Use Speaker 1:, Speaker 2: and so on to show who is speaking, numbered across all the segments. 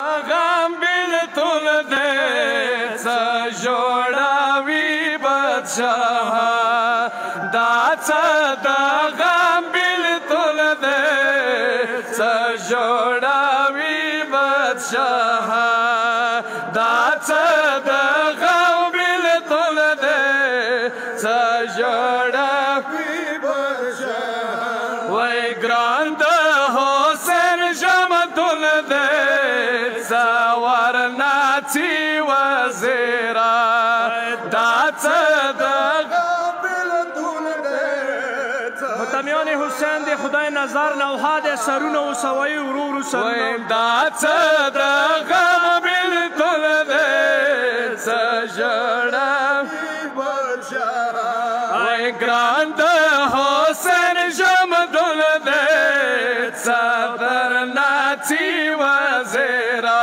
Speaker 1: غم بیلتون دے سجوڑاوی بادشاہ دا غم بیلتون دے سجوڑاوی بادشاہ دا غم بیلتون دے سجوڑاوی بادشاہ وی گراند حسین جمتون دے سوار ناچی وزیرا داچ
Speaker 2: متمیان حسین دی خدای نظر نوها دی سرون و سوایی ورور سرون
Speaker 1: داچ غم بیلتون دے سجڑا وی گراند حسین جمتون دے صدر ناچی وزیرا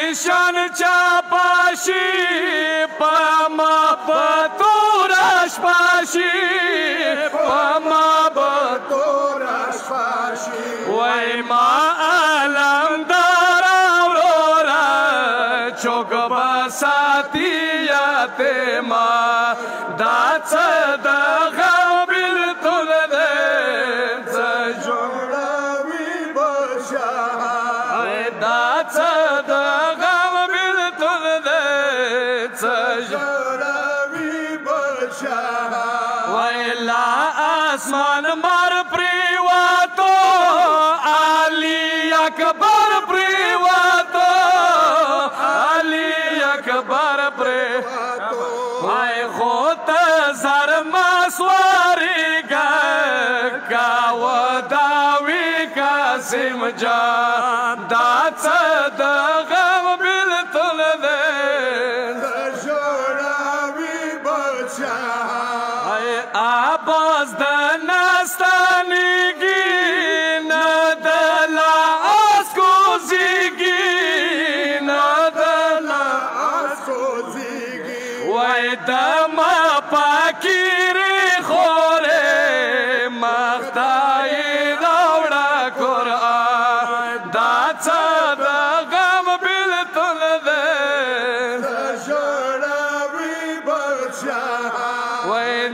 Speaker 1: निशान चापाशी पमा बतूरश पाशी पमा बतूरश पाशी वै मा अलमदार अवरोरा चोक बसाती याते मा दाच दगम बिलतुल दे सजोड़ावी बशाह दाच आसमान मार प्रिवातो अली अकबर प्रिवातो अली अकबर प्रिवातो हाय खोत सर मसवारी गावदावी कासिम जान दाच दगम बिलतुल दे सजोड़ावी बचाह आबाज द नस्तानिगी नदला अस्कोजिगी नदला अस्कोजिगी वै दमा पाकिरी खोरे मख्ताई दौड़ा कुरान दाच दगम बिलतुल दे सजोड़ावी बचाह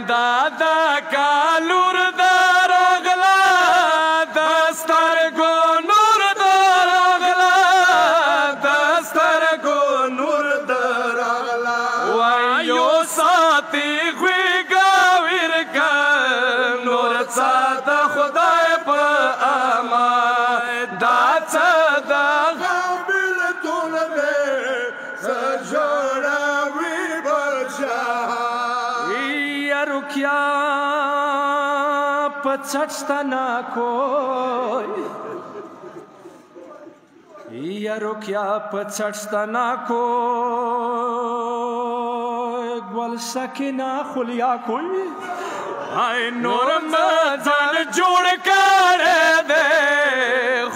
Speaker 1: दादा कालूर दारगला दस्तर गो नूर दारगला दस्तर गो नूर दारगला वायो साथी हुई गाविर का नूर साथ खुदाई पर आमा दाच दगम बिलतुल दे सजोड़ावी बचाह
Speaker 2: रुकिया पचटता ना कोई या रुकिया पचटता ना कोई ग्वल सकीना खुलिया कोई
Speaker 1: आय नूर मजान जोड़ कर दे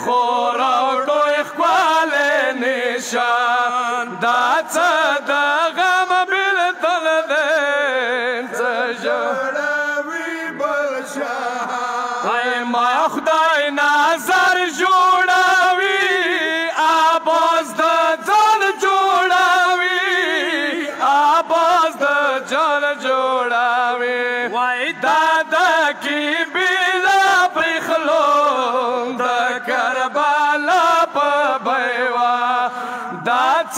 Speaker 1: खोरा उड़ो इख्वाले निशान दाच दगम बिलतुल दे सजोड़ावी बचाह हाय मा खुदाई नजर जोड़ावी आबाज द जान जोड़ावी आबाज द जान जोड़ावी वाई दादा की बिला पिखलो द करबला प भैवा दाच